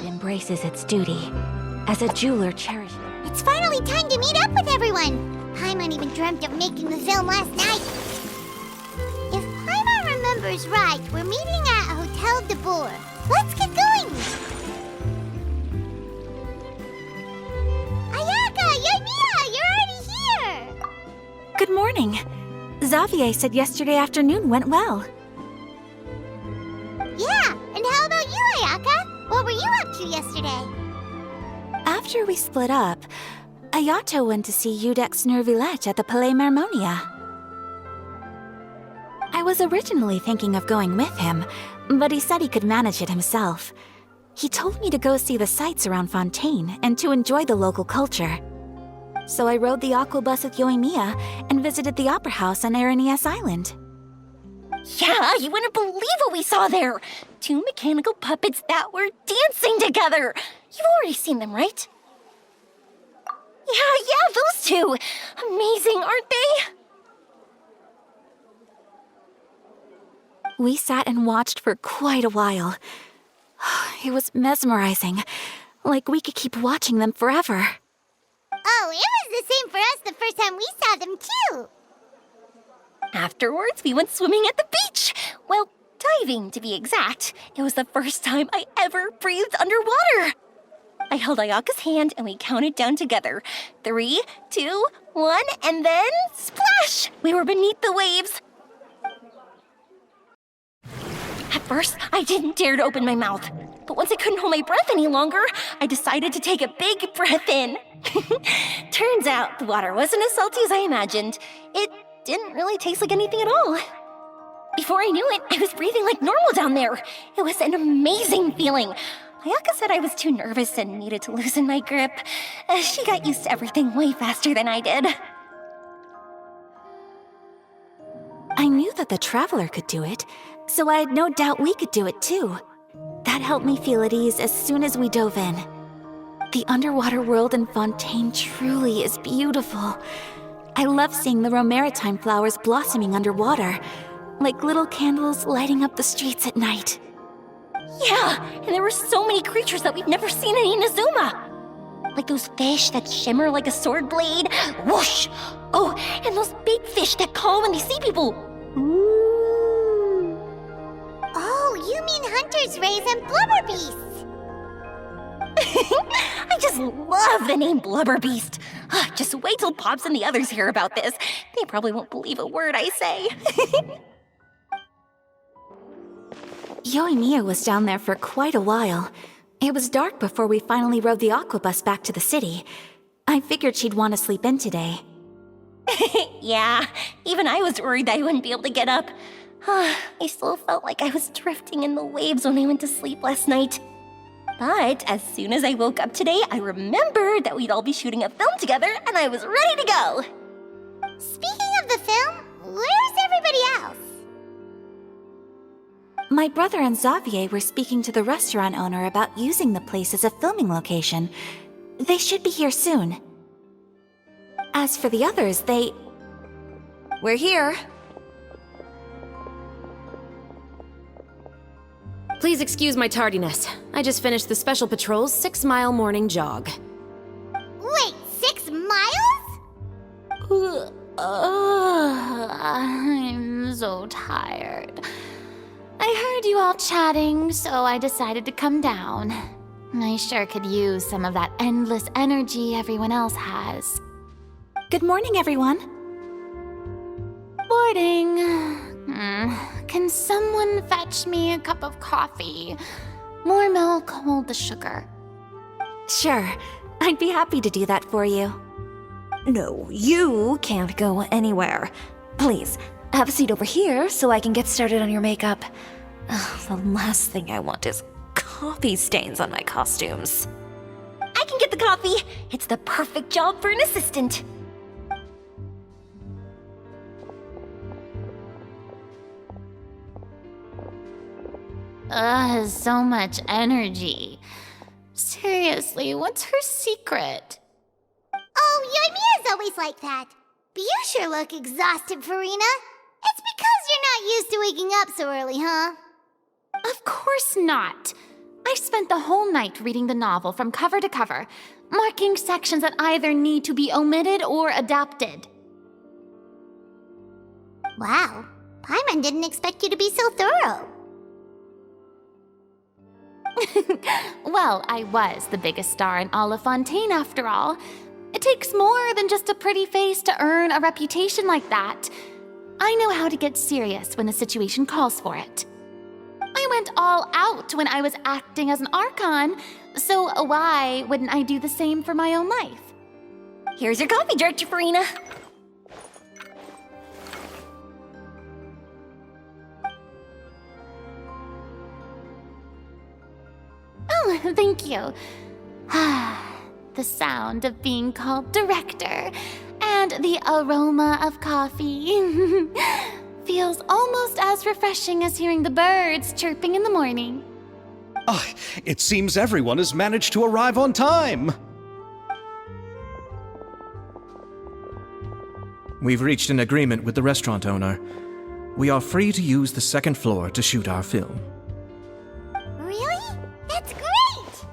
it embraces its duty, as a jeweler cherishes. It's finally time to meet up with everyone! Paimon even dreamt of making the film last night. If Paimon remembers right, we're meeting at Hotel de Boer. Let's get going! Ayaka! Yoimiya! You're already here! Good morning. Xavier said yesterday afternoon went well. Yeah, and how about you, Ayaka? What were you up to yesterday? After we split up, Ayato went to see Udex Nervillette at the Palais Marmonia. I was originally thinking of going with him, but he said he could manage it himself. He told me to go see the sights around Fontaine and to enjoy the local culture. So I rode the aquabus with Yoimiya and visited the opera house on Aranias Island. Yeah, you wouldn't believe what we saw there! 2 mechanical puppets that were dancing together! You've already seen them, right? Yeah, those two! Amazing, aren't they? We sat and watched for quite a while. It was mesmerizing, like we could keep watching them forever. Oh, it was the same for us the first time we saw them, too! Afterwards, we went swimming at the beach! Well, diving, to be exact. It was the first time I ever breathed underwater! I held Ayaka's hand and we counted down together. 3, 2, 1, and then splash! We were beneath the waves. At first, I didn't dare to open my mouth. But once I couldn't hold my breath any longer, I decided to take a big breath in. Turns out the water wasn't as salty as I imagined. It didn't really taste like anything at all. Before I knew it, I was breathing like normal down there. It was an amazing feeling. Ayaka said I was too nervous and needed to loosen my grip. She got used to everything way faster than I did. I knew that the Traveler could do it, so I had no doubt we could do it too. That helped me feel at ease as soon as we dove in. The underwater world in Fontaine truly is beautiful. I love seeing the romaritime flowers blossoming underwater, like little candles lighting up the streets at night. Yeah, and there were so many creatures that we've never seen in Inazuma. Like those fish that shimmer like a sword blade. Whoosh! Oh, and those big fish that call when they see people. Ooh. Oh, you mean hunters' rays and blubber beasts. I just love the name Blubber Beast. Just wait till Pops and the others hear about this. They probably won't believe a word I say. Yoimiya was down there for quite a while. It was dark before we finally rode the aquabus back to the city. I figured she'd want to sleep in today. Yeah, even I was worried that I wouldn't be able to get up. I still felt like I was drifting in the waves when I went to sleep last night. But as soon as I woke up today, I remembered that we'd all be shooting a film together, and I was ready to go. Speaking of the film, where's everybody else? My brother and Xavier were speaking to the restaurant owner about using the place as a filming location. They should be here soon. As for the others, We're here. Please excuse my tardiness. I just finished the Special Patrol's 6-mile morning jog. Wait, 6 miles? I'm so tired. I heard you all chatting, so I decided to come down. I sure could use some of that endless energy everyone else has. Good morning, everyone. Morning. Can someone fetch me a cup of coffee? More milk, hold the sugar. Sure, I'd be happy to do that for you. No, you can't go anywhere. Please, have a seat over here so I can get started on your makeup. The last thing I want is coffee stains on my costumes. I can get the coffee. It's the perfect job for an assistant. So much energy. Seriously, what's her secret? Oh, Yoimiya's always like that. But you sure look exhausted, Farina. It's because you're not used to waking up so early, huh? Of course not. I I spent the whole night reading the novel from cover to cover, marking sections that either need to be omitted or adapted. Wow, Paimon didn't expect you to be so thorough. Well, I was the biggest star in all of Fontaine after all. It takes more than just a pretty face to earn a reputation like that. I know how to get serious when the situation calls for it. I went all out when I was acting as an Archon, so why wouldn't I do the same for my own life? Here's your coffee, Director Farina. Oh, thank you. The sound of being called director and the aroma of coffee feels almost as refreshing as hearing the birds chirping in the morning. Oh, it seems everyone has managed to arrive on time. We've reached an agreement with the restaurant owner. We are free to use the second floor to shoot our film. Really? That's great!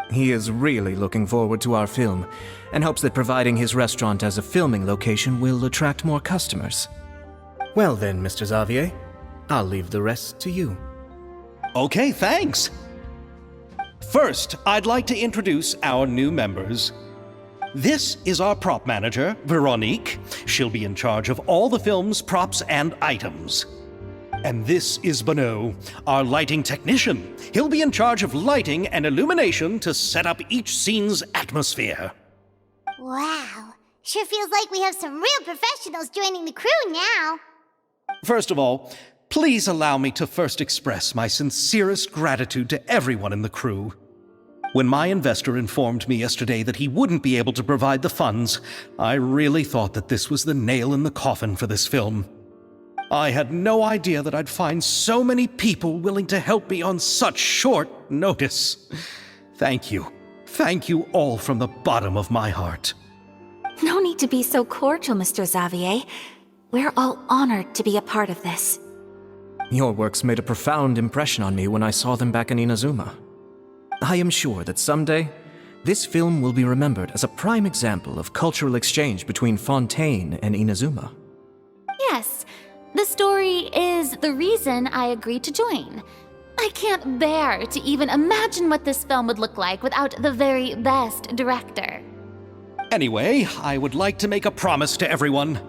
He is really looking forward to our film and hopes that providing his restaurant as a filming location will attract more customers. Well then, Mr. Xavier, I'll leave the rest to you. Okay, thanks. First, I'd like to introduce our new members. This is our prop manager, Veronique. She'll be in charge of all the film's props and items. And this is Bonneau, our lighting technician. He'll be in charge of lighting and illumination to set up each scene's atmosphere. Wow, sure feels like we have some real professionals joining the crew now. First of all, please allow me to first express my sincerest gratitude to everyone in the crew. When my investor informed me yesterday that he wouldn't be able to provide the funds, I really thought that this was the nail in the coffin for this film. I had no idea that I'd find so many people willing to help me on such short notice. Thank you. Thank you all from the bottom of my heart. No need to be so cordial, Mr. Xavier. We're all honored to be a part of this. Your works made a profound impression on me when I saw them back in Inazuma. I am sure that someday, this film will be remembered as a prime example of cultural exchange between Fontaine and Inazuma. Yes, the story is the reason I agreed to join. I can't bear to even imagine what this film would look like without the very best director. Anyway, I would like to make a promise to everyone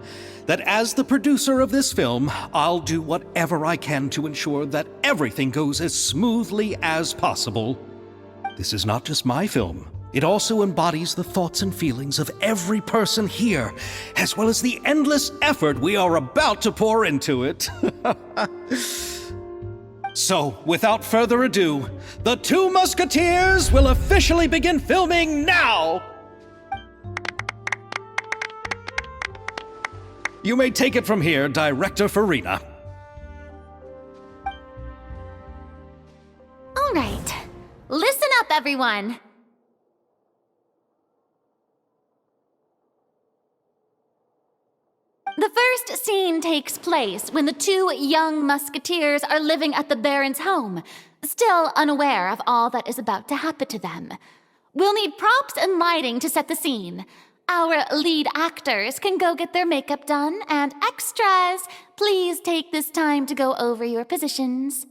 that as the producer of this film, I'll do whatever I can to ensure that everything goes as smoothly as possible. This is not just my film. It also embodies the thoughts and feelings of every person here, as well as the endless effort we are about to pour into it. So, without further ado, the Two Musketeers will officially begin filming now! You may take it from here, Director Farina. All right, listen up, everyone. The first scene takes place when the two young musketeers are living at the Baron's home, still unaware of all that is about to happen to them. We'll need props and lighting to set the scene. Our lead actors can go get their makeup done, and extras, please take this time to go over your positions.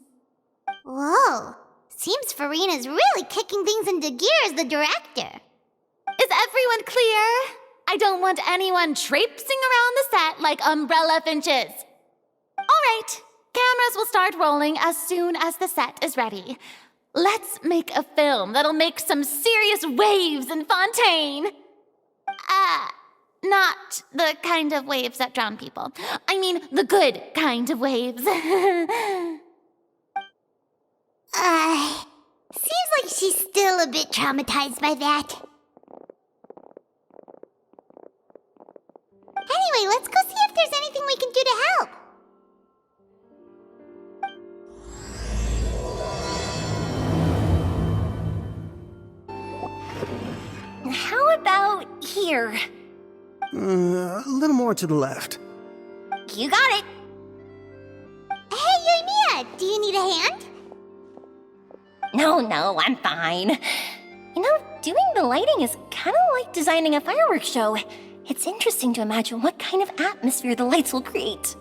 Whoa, seems Farina's really kicking things into gear as the director. Is everyone clear? I don't want anyone traipsing around the set like umbrella finches. All right, cameras will start rolling as soon as the set is ready. Let's make a film that'll make some serious waves in Fontaine. Not the kind of waves that drown people. I mean, the good kind of waves. Seems like she's still a bit traumatized by that. Anyway, let's go see if there's anything we can do to help. How about here? A little more to the left. You got it. Hey, Yoimiya, do you need a hand? No, I'm fine. You know, doing the lighting is kind of like designing a fireworks show. It's interesting to imagine what kind of atmosphere the lights will create.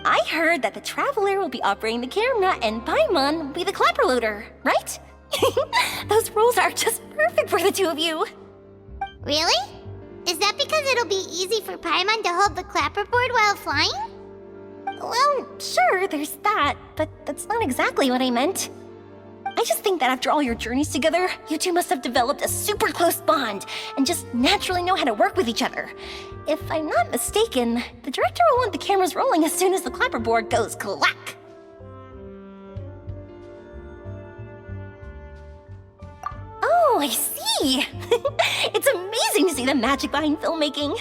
I heard that the Traveler will be operating the camera and Paimon will be the clapper loader, right? Those roles are just perfect for the two of you. Really? Is that because it'll be easy for Paimon to hold the clapperboard while flying? Well, sure, there's that, but that's not exactly what I meant. I just think that after all your journeys together, you two must have developed a super close bond and just naturally know how to work with each other. If I'm not mistaken, the director will want the cameras rolling as soon as the clapperboard goes clack. Oh, I see! It's amazing to see the magic behind filmmaking.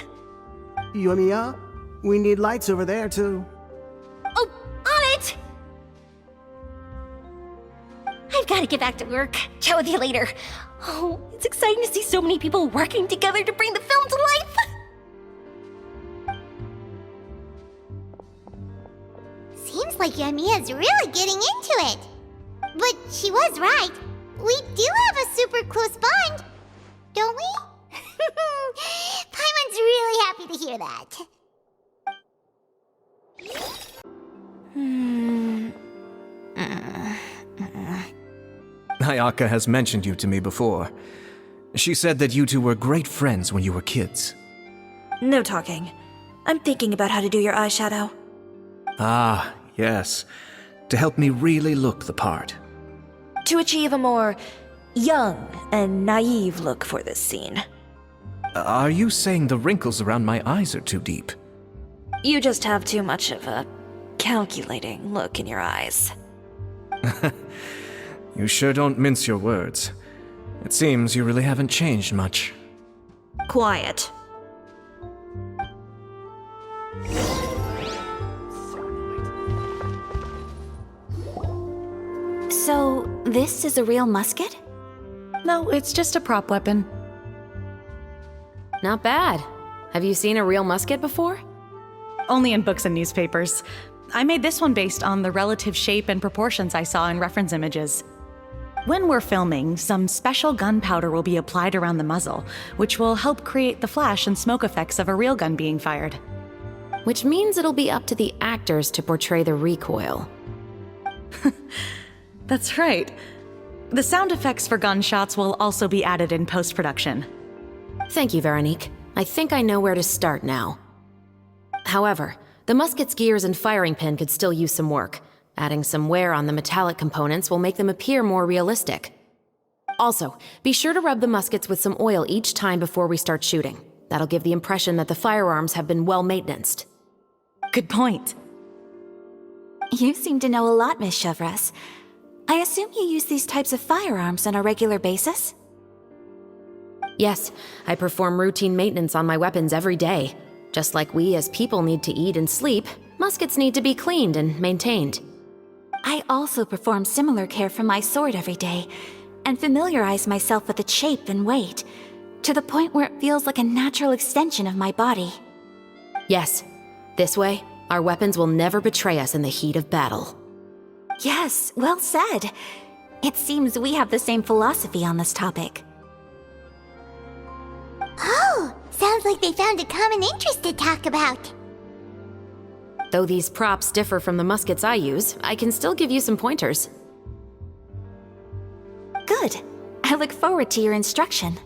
Yumiya, we need lights over there too. Oh, on it! I've got to get back to work. Chat with you later. Oh, it's exciting to see so many people working together to bring the film to life. Seems like Yumiya's really getting into it. But she was right. We do have a super close bond, don't we? Paimon's really happy to hear that. Ayaka has mentioned you to me before. She said that you two were great friends when you were kids. No talking. I'm thinking about how to do your eyeshadow. Ah, yes. To help me really look the part. To achieve a more young and naive look for this scene. Are you saying the wrinkles around my eyes are too deep? You just have too much of a calculating look in your eyes. You sure don't mince your words. It seems you really haven't changed much. Quiet. So, this is a real musket? No, it's just a prop weapon. Not bad. Have you seen a real musket before? Only in books and newspapers. I made this one based on the relative shape and proportions I saw in reference images. When we're filming, some special gunpowder will be applied around the muzzle, which will help create the flash and smoke effects of a real gun being fired. Which means it'll be up to the actors to portray the recoil. That's right. The sound effects for gunshots will also be added in post-production. Thank you, Veronique. I think I know where to start now. However, the musket's gears and firing pin could still use some work. Adding some wear on the metallic components will make them appear more realistic. Also, be sure to rub the muskets with some oil each time before we start shooting. That'll give the impression that the firearms have been well maintained. Good point. You seem to know a lot, Miss Chevreuse. I assume you use these types of firearms on a regular basis? Yes, I perform routine maintenance on my weapons every day. Just like we as people need to eat and sleep, muskets need to be cleaned and maintained. I also perform similar care for my sword every day, and familiarize myself with its shape and weight, to the point where it feels like a natural extension of my body. Yes, this way, our weapons will never betray us in the heat of battle. Yes, well said. It seems we have the same philosophy on this topic. Oh, sounds like they found a common interest to talk about. Though these props differ from the muskets I use, I can still give you some pointers. Good. I look forward to your instruction.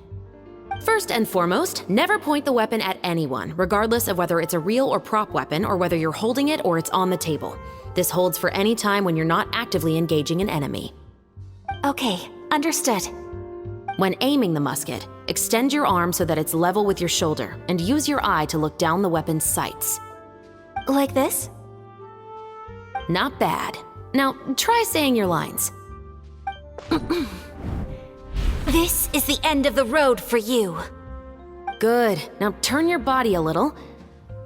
First and foremost, never point the weapon at anyone, regardless of whether it's a real or prop weapon or whether you're holding it or it's on the table. This holds for any time when you're not actively engaging an enemy. Okay, understood. When aiming the musket, extend your arm so that it's level with your shoulder and use your eye to look down the weapon's sights. Like this? Not bad. Now, try saying your lines. This is the end of the road for you. Good. Now turn your body a little.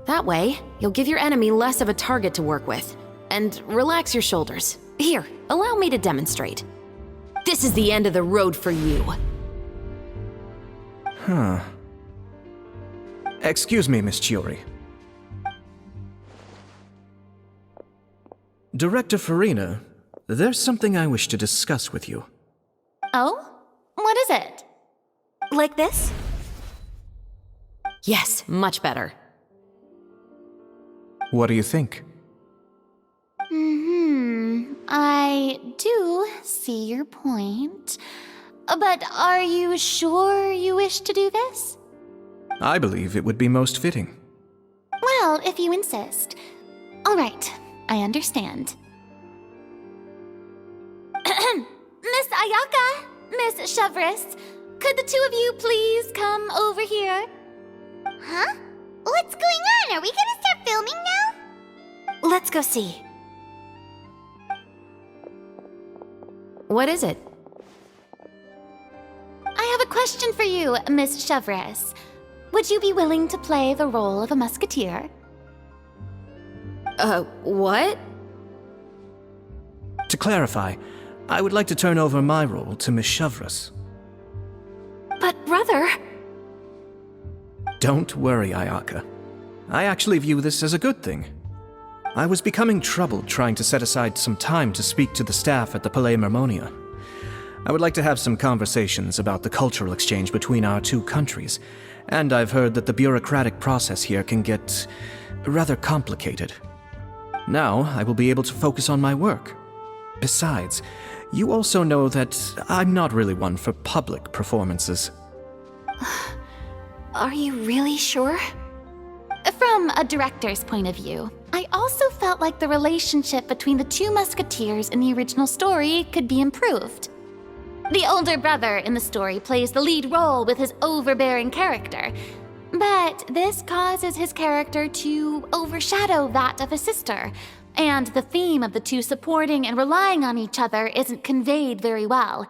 That way, you'll give your enemy less of a target to work with. And relax your shoulders. Here, allow me to demonstrate. This is the end of the road for you. Huh. Excuse me, Miss Chiori. Director Farina, there's something I wish to discuss with you. Oh? What is it? Like this? Yes, much better. What do you think? I do see your point. But are you sure you wish to do this? I believe it would be most fitting. Well, if you insist. All right, I understand. Miss Ayaka, Miss Chevreuse, could the two of you please come over here? Huh? What's going on? Are we gonna start filming now? Let's go see. What is it? I have a question for you, Miss Chevreuse. Would you be willing to play the role of a musketeer? What? To clarify, I would like to turn over my role to Miss Chevreuse. But brother... Don't worry, Ayaka. I actually view this as a good thing. I was becoming troubled trying to set aside some time to speak to the staff at the Palais Mermonia. I would like to have some conversations about the cultural exchange between our two countries, and I've heard that the bureaucratic process here can get rather complicated. Now, I will be able to focus on my work. Besides, you also know that I'm not really one for public performances. Are you really sure? From a director's point of view, I also felt like the relationship between the two musketeers in the original story could be improved. The older brother in the story plays the lead role with his overbearing character, but this causes his character to overshadow that of his sister, and the theme of the two supporting and relying on each other isn't conveyed very well.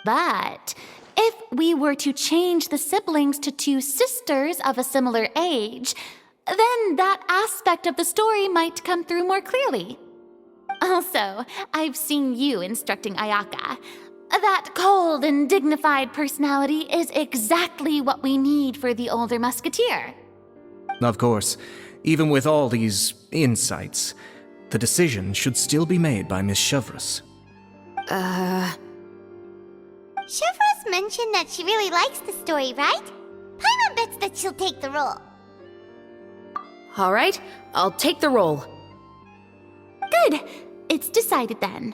But if we were to change the siblings to two sisters of a similar age, then that aspect of the story might come through more clearly. Also, I've seen you instructing Ayaka. That cold and dignified personality is exactly what we need for the older musketeer. Of course, even with all these insights, the decision should still be made by Miss Chevreuse. Chevreuse mentioned that she really likes the story, right? Paimon bets that she'll take the role. All right, I'll take the role. Good. It's decided then.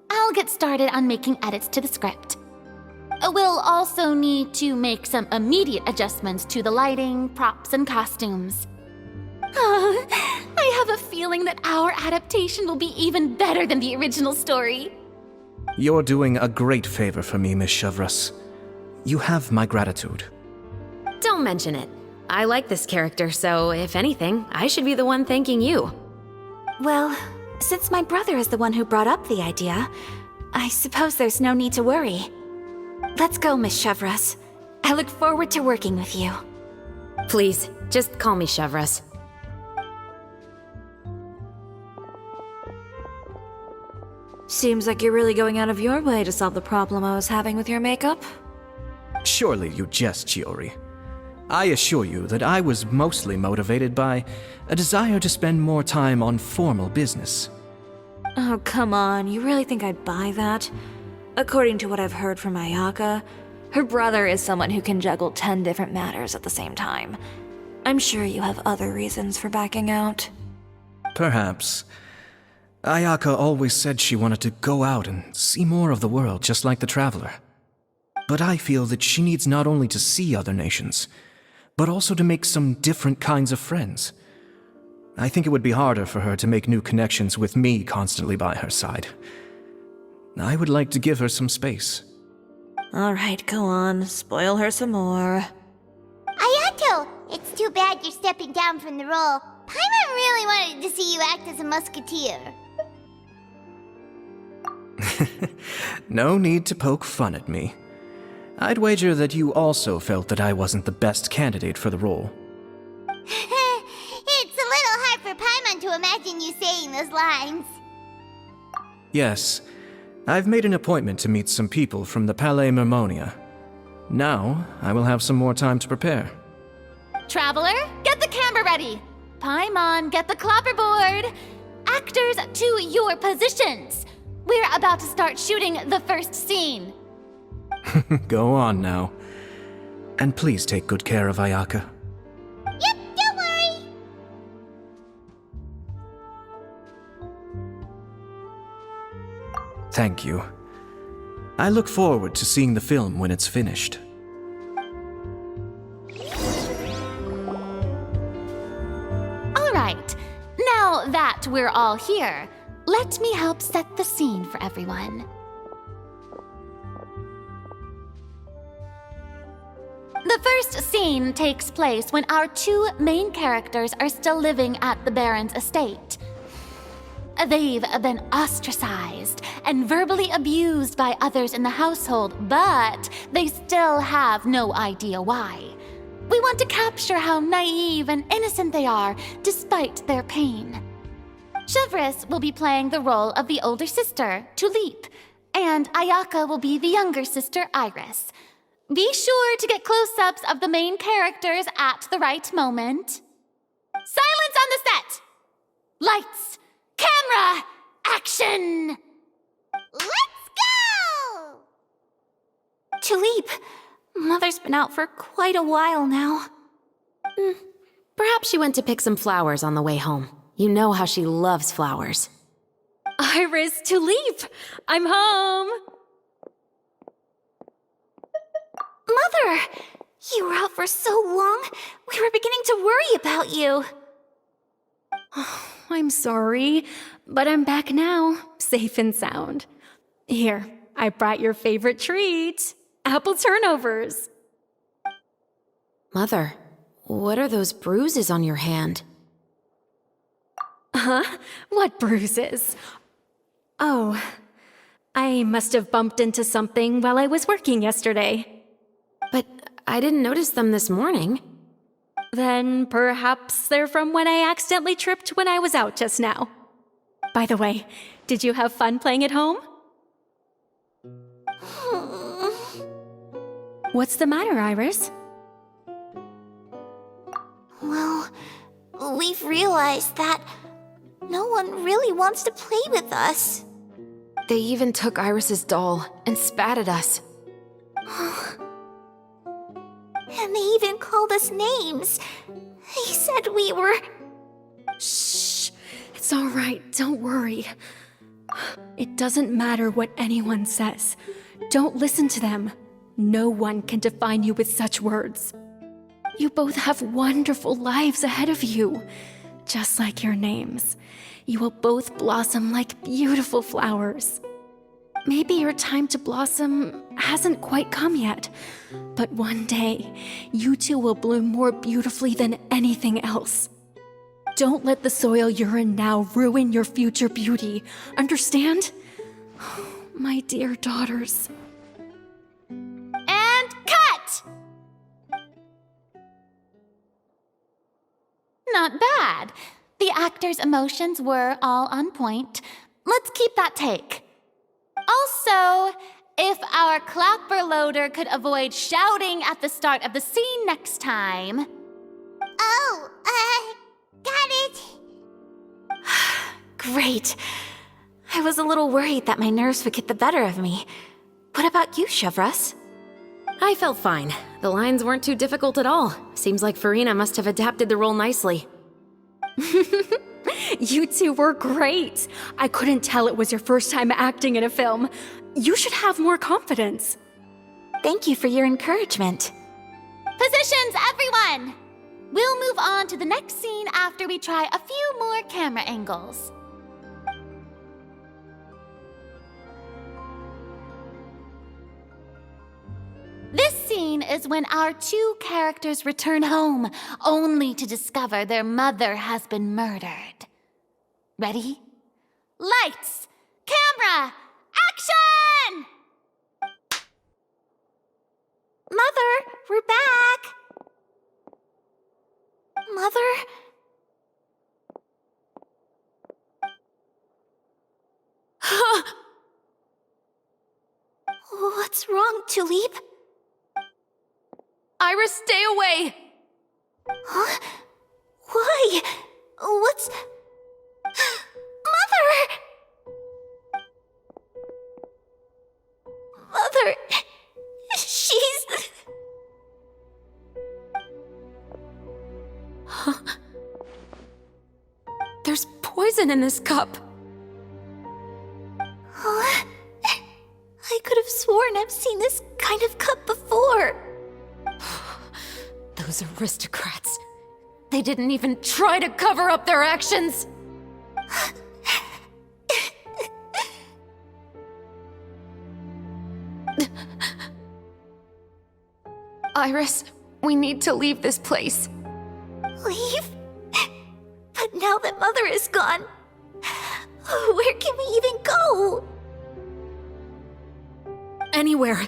I'll get started on making edits to the script. We'll also need to make some immediate adjustments to the lighting, props, and costumes. I have a feeling that our adaptation will be even better than the original story. You're doing a great favor for me, Miss Chevreuse. You have my gratitude. Don't mention it. I like this character, so if anything, I should be the one thanking you. Well, since my brother is the one who brought up the idea, I suppose there's no need to worry. Let's go, Miss Chevreuse. I look forward to working with you. Please, just call me Chevreuse. Seems like you're really going out of your way to solve the problem I was having with your makeup. Surely you jest, Chiori. I assure you that I was mostly motivated by a desire to spend more time on formal business. Oh, come on. You really think I'd buy that? According to what I've heard from Ayaka, her brother is someone who can juggle 10 different matters at the same time. I'm sure you have other reasons for backing out. Perhaps. Ayaka always said she wanted to go out and see more of the world, just like the traveler. But I feel that she needs not only to see other nations, but also to make some different kinds of friends. I think it would be harder for her to make new connections with me constantly by her side. I would like to give her some space. All right, go on. Spoil her some more. Ayato, it's too bad you're stepping down from the role. Paimon really wanted to see you act as a musketeer. No need to poke fun at me. I'd wager that you also felt that I wasn't the best candidate for the role. It's a little hard for Paimon to imagine you saying those lines. Yes, I've made an appointment to meet some people from the Palais Mermonia. Now, I will have some more time to prepare. Traveler, get the camera ready. Paimon, get the clapperboard. Actors, to your positions. We're about to start shooting the first scene. Go on now. And please take good care of Ayaka. Yep, don't worry. Thank you. I look forward to seeing the film when it's finished. All right, now that we're all here, let me help set the scene for everyone. The first scene takes place when our two main characters are still living at the Baron's estate. They've been ostracized and verbally abused by others in the household, but they still have no idea why. We want to capture how naive and innocent they are, despite their pain. Chevreuse will be playing the role of the older sister, Tulip, and Ayaka will be the younger sister, Iris. Be sure to get close-ups of the main characters at the right moment. Silence on the set! Lights! Camera! Action! Let's go! Tulip, Mother's been out for quite a while now. Perhaps she went to pick some flowers on the way home. You know how she loves flowers. Iris, Tulip! I'm home! Mother! You were out for so long, we were beginning to worry about you. I'm sorry, but I'm back now, safe and sound. Here, I brought your favorite treat, apple turnovers. Mother, what are those bruises on your hand? Huh? What bruises? Oh, I must have bumped into something while I was working yesterday. But I didn't notice them this morning. Then perhaps they're from when I accidentally tripped when I was out just now. By the way, did you have fun playing at home? What's the matter, Iris? Well, we've realized that no one really wants to play with us. They even took Iris's doll and spat at us. And they even called us names. They said we were... Shh. It's all right. Don't worry. It doesn't matter what anyone says. Don't listen to them. No one can define you with such words. You both have wonderful lives ahead of you. Just like your names. You will both blossom like beautiful flowers. Maybe your time to blossom hasn't quite come yet, but one day, you two will bloom more beautifully than anything else. Don't let the soil you're in now ruin your future beauty, understand? My dear daughters. And cut! Not bad. The actors' emotions were all on point. Let's keep that take. Also, if our clapper loader could avoid shouting at the start of the scene next time. Oh, got it. Great. I was a little worried that my nerves would get the better of me. What about you, Chevreuse? I felt fine. The lines weren't too difficult at all. Seems like Farina must have adapted the role nicely. You two were great. I couldn't tell it was your first time acting in a film. You should have more confidence. Thank you for your encouragement. Positions, everyone! We'll move on to the next scene after we try a few more camera angles. This scene is when our two characters return home, only to discover their mother has been murdered. Ready? Lights! Camera! Action! Mother, we're back. Mother? What's wrong, Tulip? Iris, stay away! Huh? Why? What's... Mother! Mother, There's poison in this cup. Huh? I could have sworn I've seen this kind of cup before. Those aristocrats. They didn't even try to cover up their actions. Iris, we need to leave this place. Leave? But now that Mother is gone, where can we even go? Anywhere.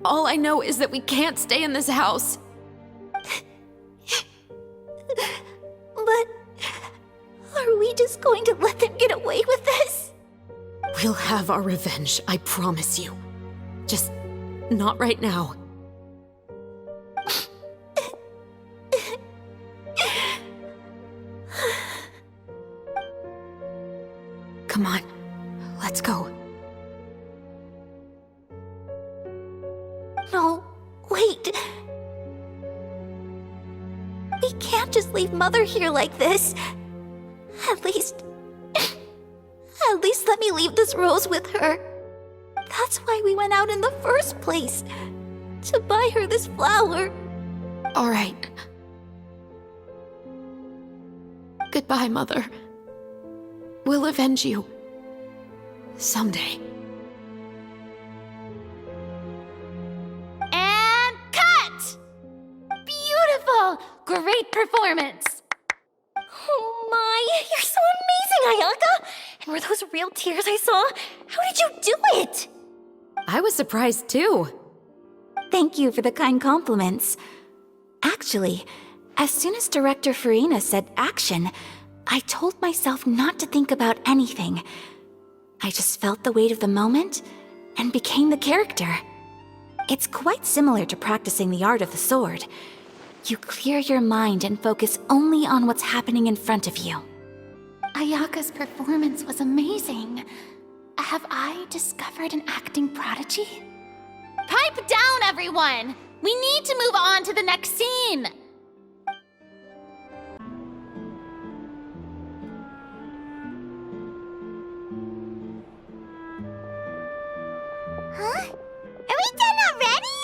All I know is that we can't stay in this house. But are we just going to let them get away with this? We'll have our revenge, I promise you. Just not right now. Come on, let's go. No, wait. We can't just leave Mother here like this. At least let me leave this rose with her. That's why we went out in the first place. To buy her this flower. All right. Goodbye, Mother. We'll avenge you. Someday. And cut! Beautiful! Great performance! Oh my, you're so amazing, Ayaka! And were those real tears I saw? How did you do it? I was surprised too. Thank you for the kind compliments. Actually, as soon as Director Farina said action, I told myself not to think about anything. I just felt the weight of the moment and became the character. It's quite similar to practicing the art of the sword. You clear your mind and focus only on what's happening in front of you. Ayaka's performance was amazing. Have I discovered an acting prodigy? Pipe down, everyone! We need to move on to the next scene! Huh? Are we done already?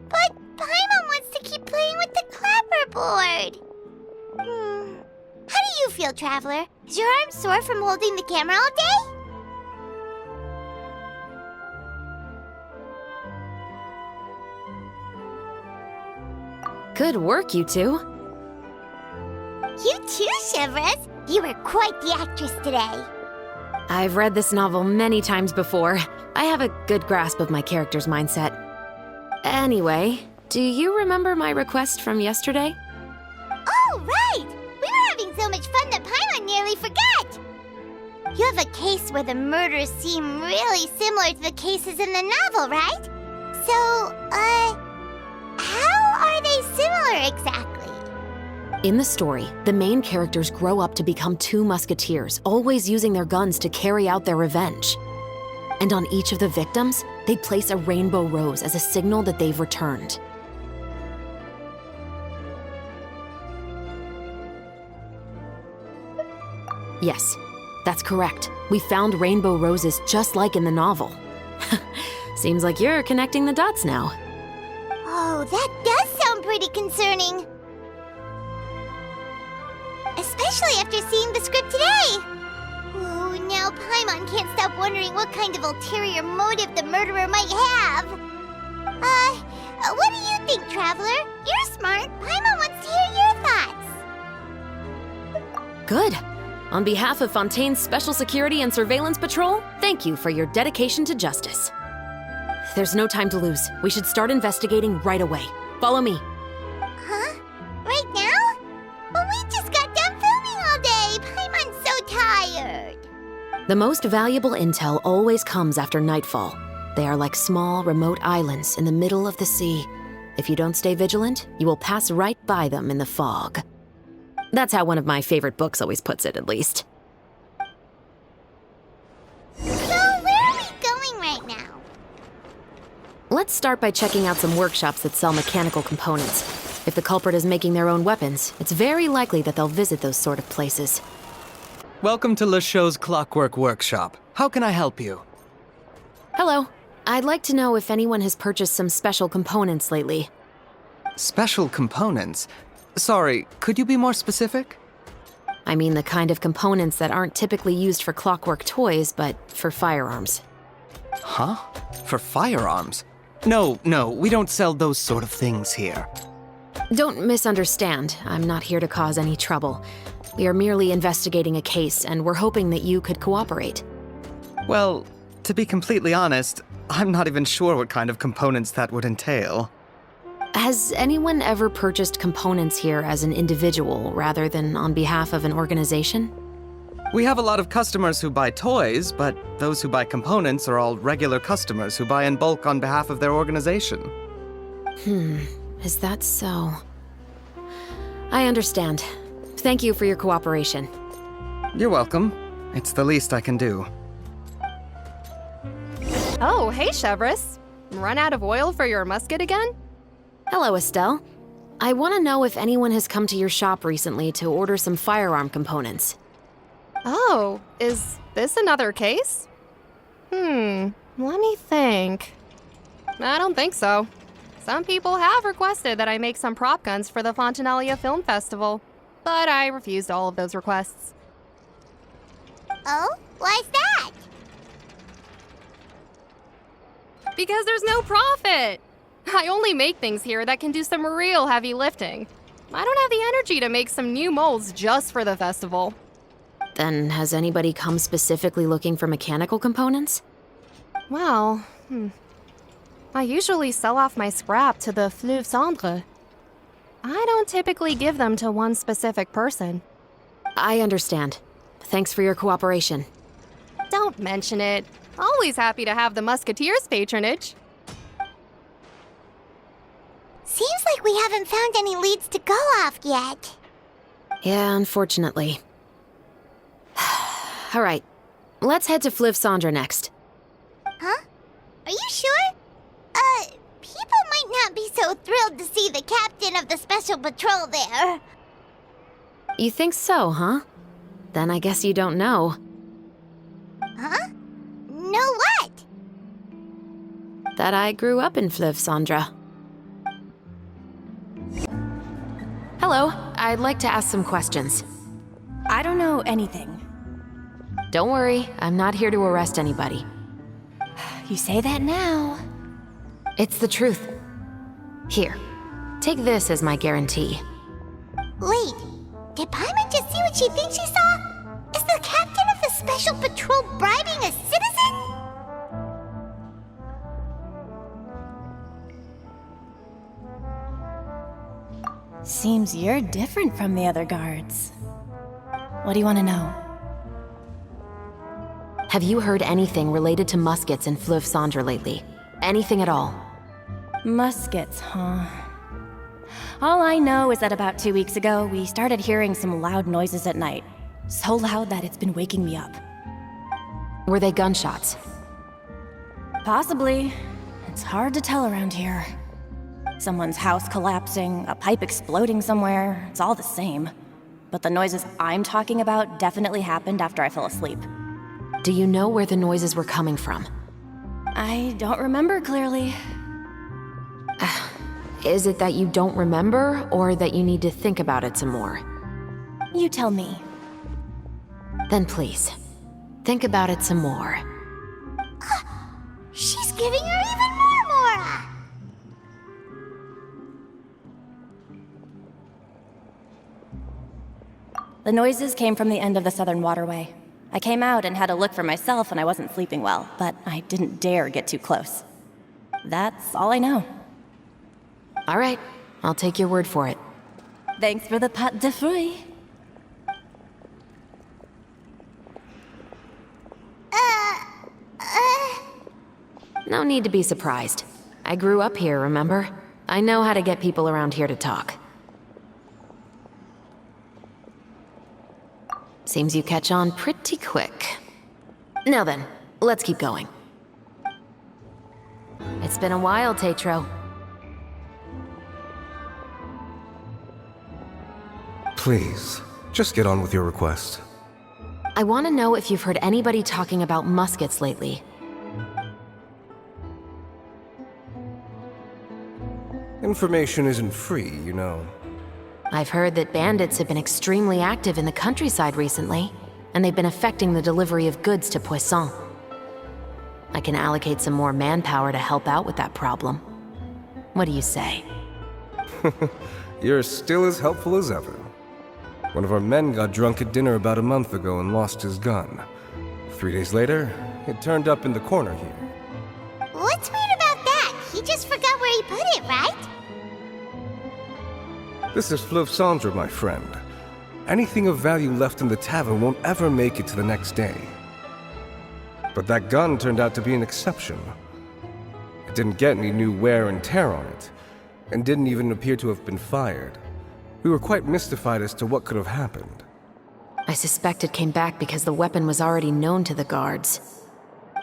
But Paimon wants to keep playing with the clapperboard. How do you feel, Traveler? Is your arm sore from holding the camera all day? Good work, you two. You too, Chevreuse. You were quite the actress today. I've read this novel many times before. I have a good grasp of my character's mindset. Anyway, do you remember my request from yesterday? Oh, right! We were having so much fun that Paimon nearly forgot! You have a case where the murders seem really similar to the cases in the novel, right? So, how are they similar exactly? In the story, the main characters grow up to become two musketeers, always using their guns to carry out their revenge. And on each of the victims, they place a rainbow rose as a signal that they've returned. Yes, that's correct. We found rainbow roses just like in the novel. Seems like you're connecting the dots now. Oh, that does sound pretty concerning. Especially after seeing the script today. Ooh, now Paimon can't stop wondering what kind of ulterior motive the murderer might have. What do you think, Traveler? You're smart. Paimon wants to hear your thoughts. Good. On behalf of Fontaine's Special Security and Surveillance Patrol, thank you for your dedication to justice. There's no time to lose. We should start investigating right away. Follow me. Huh? Right now? But we just got done filming all day. Paimon's so tired. The most valuable intel always comes after nightfall. They are like small, remote islands in the middle of the sea. If you don't stay vigilant, you will pass right by them in the fog. That's how one of my favorite books always puts it, at least. So, where are we going right now? Let's start by checking out some workshops that sell mechanical components. If the culprit is making their own weapons, it's very likely that they'll visit those sort of places. Welcome to Le Show's Clockwork Workshop. How can I help you? Hello. I'd like to know if anyone has purchased some special components lately. Special components? Sorry, could you be more specific? I mean the kind of components that aren't typically used for clockwork toys, but for firearms. Huh? For firearms? No, we don't sell those sort of things here. Don't misunderstand. I'm not here to cause any trouble. We are merely investigating a case, and we're hoping that you could cooperate. Well, to be completely honest, I'm not even sure what kind of components that would entail. Has anyone ever purchased components here as an individual rather than on behalf of an organization? We have a lot of customers who buy toys, but those who buy components are all regular customers who buy in bulk on behalf of their organization. Is that so? I understand. Thank you for your cooperation. You're welcome. It's the least I can do. Oh, hey, Chevreuse. Run out of oil for your musket again? Hello, Estelle. I want to know if anyone has come to your shop recently to order some firearm components. Oh, is this another case? Let me think. I don't think so. Some people have requested that I make some prop guns for the Fontinal Film Festival, but I refused all of those requests. Oh? Why's that? Because there's no profit! I only make things here that can do some real heavy lifting. I don't have the energy to make some new molds just for the festival. Then has anybody come specifically looking for mechanical components? Well, I usually sell off my scrap to the fleuve cendre. I don't typically give them to one specific person. I understand. Thanks for your cooperation. Don't mention it. Always happy to have the Musketeers' patronage. Seems like we haven't found any leads to go off yet. Yeah, unfortunately. All right, let's head to Fleuve Cendre next. Huh? Are you sure? People might not be so thrilled to see the captain of the special patrol there. You think so, huh? Then I guess you don't know. Huh? Know what? That I grew up in Fleuve Cendre. Hello, I'd like to ask some questions. I don't know anything. Don't worry, I'm not here to arrest anybody. You say that now. It's the truth. Here, take this as my guarantee. Wait, did Paimon just see what she thinks she saw? Is the captain of the special patrol bribing a citizen? Seems you're different from the other guards. What do you want to know? Have you heard anything related to muskets in Fleuve Cendre lately? Anything at all? Muskets, huh? All I know is that about 2 weeks ago, we started hearing some loud noises at night. So loud that it's been waking me up. Were they gunshots? Possibly. It's hard to tell around here. Someone's house collapsing, a pipe exploding somewhere, it's all the same. But the noises I'm talking about definitely happened after I fell asleep. Do you know where the noises were coming from? I don't remember clearly. Is it that you don't remember, or that you need to think about it some more? You tell me. Then please, think about it some more. She's giving her even more Mora! The noises came from the end of the Southern Waterway. I came out and had a look for myself and I wasn't sleeping well, but I didn't dare get too close. That's all I know. All right, I'll take your word for it. Thanks for the pâte de fruits. No need to be surprised. I grew up here, remember? I know how to get people around here to talk. Seems you catch on pretty quick. Now then, let's keep going. It's been a while, Tetro. Please, just get on with your request. I want to know if you've heard anybody talking about muskets lately. Information isn't free, you know. I've heard that bandits have been extremely active in the countryside recently, and they've been affecting the delivery of goods to Poisson. I can allocate some more manpower to help out with that problem. What do you say? You're still as helpful as ever. One of our men got drunk at dinner about a month ago and lost his gun. 3 days later, it turned up in the corner here. What's weird about that? He just forgot where he put it, right? This is Fleuve Cendre, my friend. Anything of value left in the tavern won't ever make it to the next day. But that gun turned out to be an exception. It didn't get any new wear and tear on it, and didn't even appear to have been fired. We were quite mystified as to what could have happened. I suspect it came back because the weapon was already known to the guards.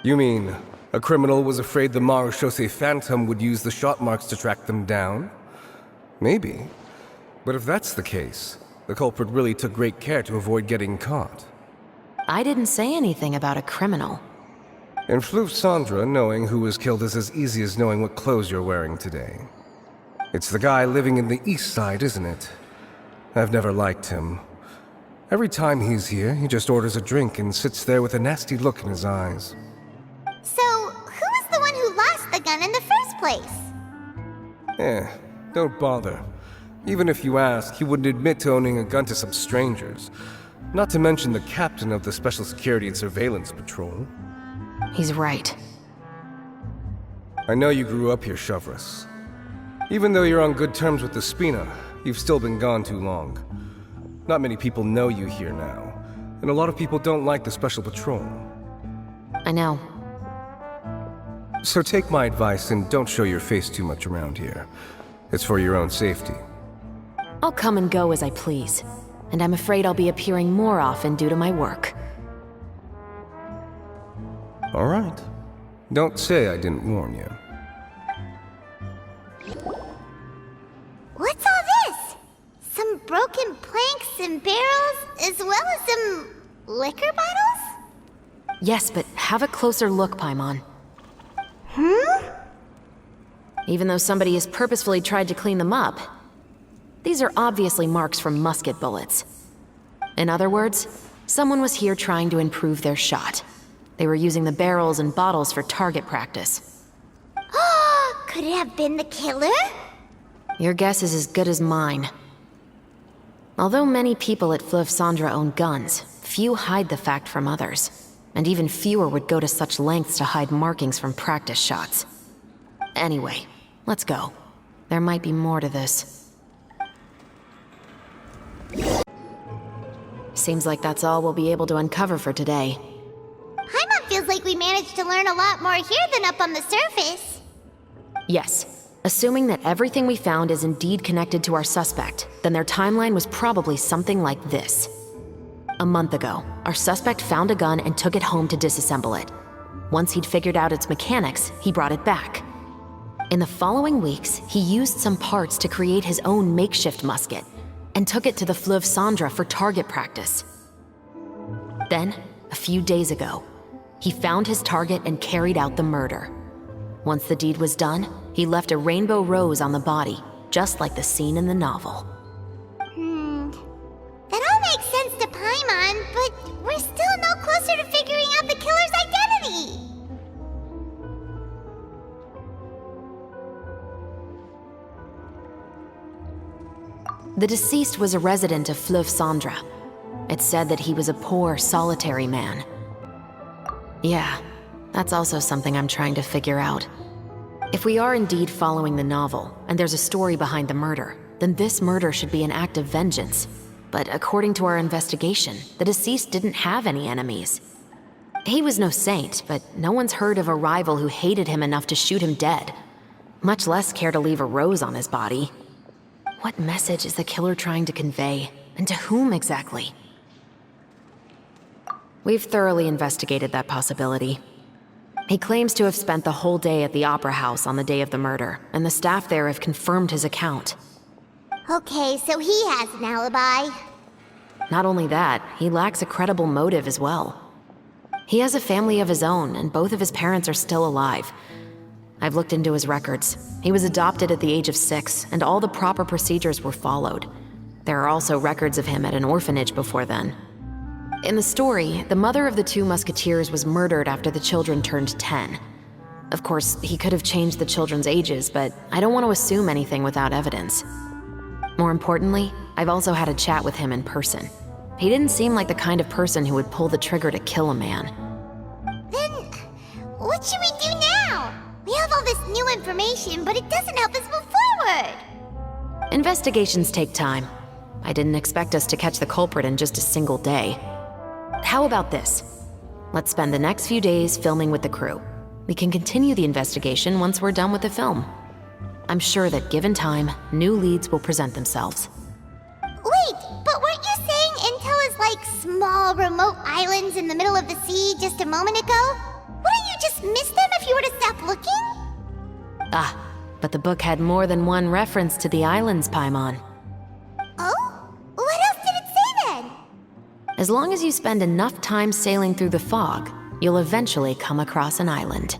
You mean, a criminal was afraid the Marechaussee Phantom would use the shot marks to track them down? Maybe. But if that's the case, the culprit really took great care to avoid getting caught. I didn't say anything about a criminal. In Fleuve Cendre, knowing who was killed is as easy as knowing what clothes you're wearing today. It's the guy living in the east side, isn't it? I've never liked him. Every time he's here, he just orders a drink and sits there with a nasty look in his eyes. So, who was the one who lost the gun in the first place? Don't bother. Even if you ask, he wouldn't admit to owning a gun to some strangers. Not to mention the captain of the Special Security and Surveillance Patrol. He's right. I know you grew up here, Chevreuse. Even though you're on good terms with the Spina, you've still been gone too long. Not many people know you here now, and a lot of people don't like the Special Patrol. I know. So take my advice and don't show your face too much around here. It's for your own safety. I'll come and go as I please, and I'm afraid I'll be appearing more often due to my work. All right. Don't say I didn't warn you. What's all this? Some broken planks and barrels, as well as some liquor bottles? Yes, but have a closer look, Paimon. Even though somebody has purposefully tried to clean them up, these are obviously marks from musket bullets. In other words, someone was here trying to improve their shot. They were using the barrels and bottles for target practice. Could it have been the killer? Your guess is as good as mine. Although many people at Fleuve Cendre own guns, few hide the fact from others. And even fewer would go to such lengths to hide markings from practice shots. Anyway, let's go. There might be more to this. Seems like that's all we'll be able to uncover for today. Paimon feels like we managed to learn a lot more here than up on the surface. Yes. Assuming that everything we found is indeed connected to our suspect, then their timeline was probably something like this. A month ago, our suspect found a gun and took it home to disassemble it. Once he'd figured out its mechanics, he brought it back. In the following weeks, he used some parts to create his own makeshift musket, and took it to the Fleuve Cendre for target practice. Then, a few days ago, he found his target and carried out the murder. Once the deed was done, he left a rainbow rose on the body, just like the scene in the novel. That all makes sense to Paimon, but we're still no closer to figuring out the killer's identity! The deceased was a resident of Fleuve Cendre. It's said that he was a poor, solitary man. Yeah, that's also something I'm trying to figure out. If we are indeed following the novel, and there's a story behind the murder, then this murder should be an act of vengeance. But according to our investigation, the deceased didn't have any enemies. He was no saint, but no one's heard of a rival who hated him enough to shoot him dead, much less care to leave a rose on his body. What message is the killer trying to convey, and to whom exactly? We've thoroughly investigated that possibility. He claims to have spent the whole day at the Opera House on the day of the murder, and the staff there have confirmed his account. Okay, so he has an alibi. Not only that, he lacks a credible motive as well. He has a family of his own, and both of his parents are still alive. I've looked into his records. He was adopted at the age of 6, and all the proper procedures were followed. There are also records of him at an orphanage before then. In the story, the mother of the 2 musketeers was murdered after the children turned 10. Of course, he could have changed the children's ages, but I don't want to assume anything without evidence. More importantly, I've also had a chat with him in person. He didn't seem like the kind of person who would pull the trigger to kill a man. Then, what should we do now? We have all this new information, but it doesn't help us move forward. Investigations take time. I didn't expect us to catch the culprit in just a single day. How about this? Let's spend the next few days filming with the crew. We can continue the investigation once we're done with the film. I'm sure that given time, new leads will present themselves. Wait, but weren't you saying Intel is like small, remote islands in the middle of the sea just a moment ago? Wouldn't you just miss them if you were to stop looking? Ah, but the book had more than one reference to the islands, Paimon. Oh? What else did it say then? As long as you spend enough time sailing through the fog, you'll eventually come across an island.